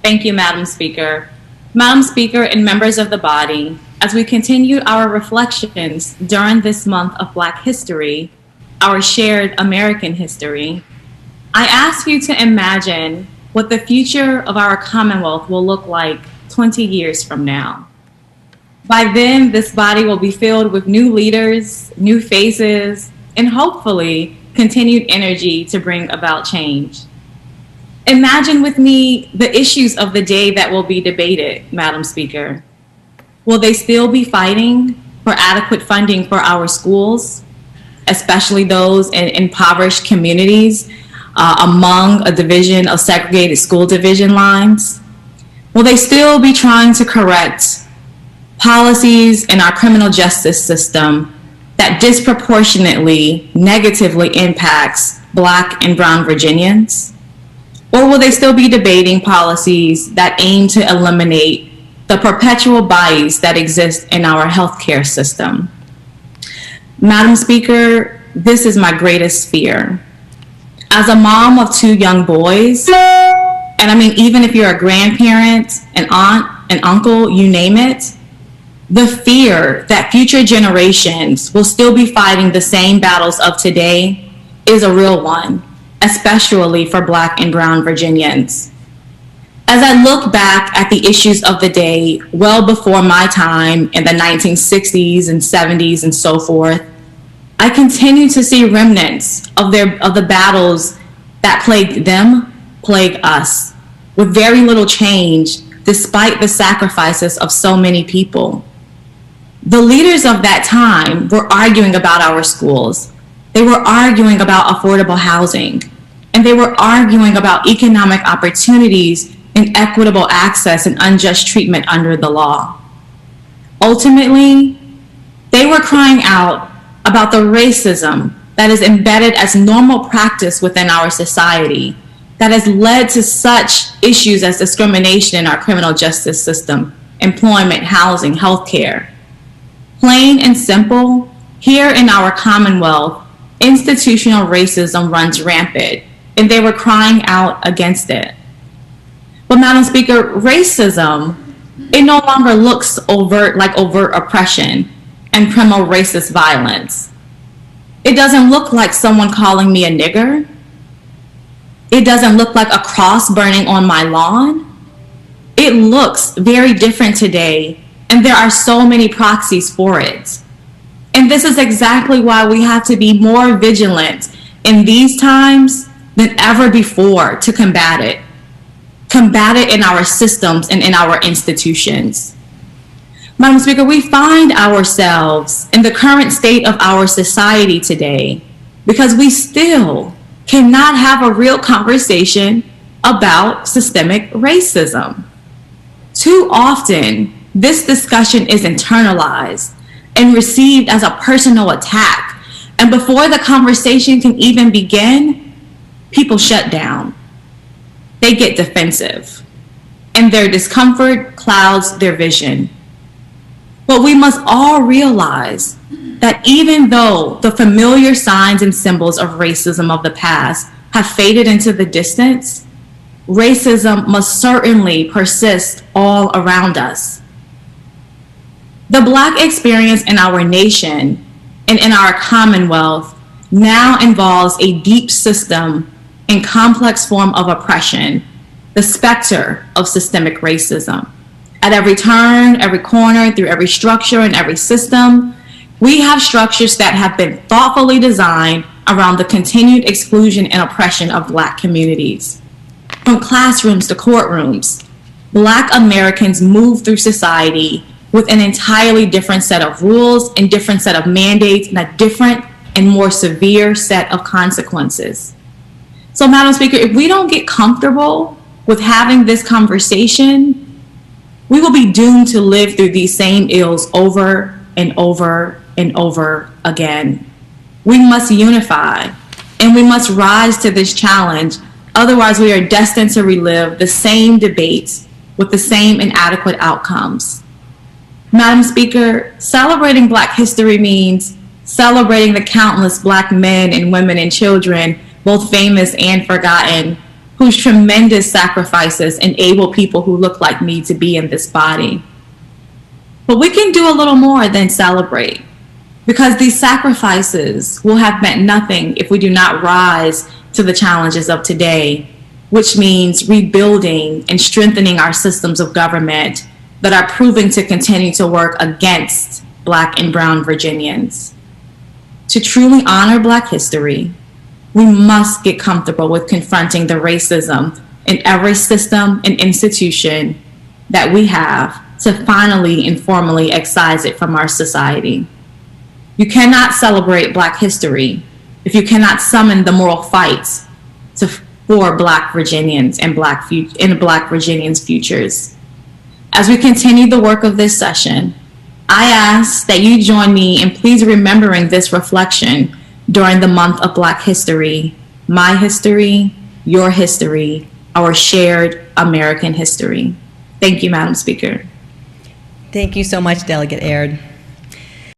Thank you, Madam Speaker. Madam Speaker and members of the body, as we continue our reflections during this month of Black history, our shared American history, I ask you to imagine what the future of our Commonwealth will look like 20 years from now. By then, this body will be filled with new leaders, new faces, and hopefully continued energy to bring about change. Imagine with me the issues of the day that will be debated, Madam Speaker. Will they still be fighting for adequate funding for our schools, especially those in impoverished communities among a division of segregated school division lines? Will they still be trying to correct policies in our criminal justice system that disproportionately negatively impacts Black and Brown Virginians? Or will they still be debating policies that aim to eliminate the perpetual bias that exists in our healthcare system? Madam Speaker, this is my greatest fear. As a mom of 2 young boys, and I mean, even if you're a grandparent, an aunt, an uncle, you name it, the fear that future generations will still be fighting the same battles of today is a real one, especially for Black and Brown Virginians. As I look back at the issues of the day well before my time in the 1960s and 70s and so forth, I continue to see remnants of the battles that plagued them, plague us, with very little change despite the sacrifices of so many people. The leaders of that time were arguing about our schools. They were arguing about affordable housing, and they were arguing about economic opportunities and equitable access and unjust treatment under the law. Ultimately, they were crying out about the racism that is embedded as normal practice within our society that has led to such issues as discrimination in our criminal justice system, employment, housing, healthcare. Plain and simple, here in our Commonwealth, institutional racism runs rampant, and they were crying out against it. But Madam Speaker, racism, it no longer looks like overt oppression and criminal racist violence. It doesn't look like someone calling me a nigger. It doesn't look like a cross burning on my lawn. It looks very different today, and there are so many proxies for it. And this is exactly why we have to be more vigilant in these times than ever before to combat it. Combat it in our systems and in our institutions. Madam Speaker, we find ourselves in the current state of our society today because we still cannot have a real conversation about systemic racism. Too often, this discussion is internalized and received as a personal attack. And before the conversation can even begin, people shut down. They get defensive, and their discomfort clouds their vision. But we must all realize that even though the familiar signs and symbols of racism of the past have faded into the distance, racism must certainly persist all around us. The Black experience in our nation and in our Commonwealth now involves a deep system and complex form of oppression, the specter of systemic racism. At every turn, every corner, through every structure and every system, we have structures that have been thoughtfully designed around the continued exclusion and oppression of Black communities. From classrooms to courtrooms, Black Americans move through society with an entirely different set of rules and different set of mandates and a different and more severe set of consequences. So, Madam Speaker, if we don't get comfortable with having this conversation, we will be doomed to live through these same ills over and over and over again. We must unify, and we must rise to this challenge. Otherwise, we are destined to relive the same debates with the same inadequate outcomes. Madam Speaker, celebrating Black history means celebrating the countless Black men and women and children, both famous and forgotten, whose tremendous sacrifices enable people who look like me to be in this body. But we can do a little more than celebrate, because these sacrifices will have meant nothing if we do not rise to the challenges of today, which means rebuilding and strengthening our systems of government that are proving to continue to work against Black and Brown Virginians. To truly honor Black history, we must get comfortable with confronting the racism in every system and institution that we have to finally and formally excise it from our society. You cannot celebrate Black history if you cannot summon the moral fights for Black Virginians and Black Virginians' futures. As we continue the work of this session, I ask that you join me in please remembering this reflection during the month of Black history, my history, your history, our shared American history. Thank you, Madam Speaker. Thank you so much, Delegate Aird.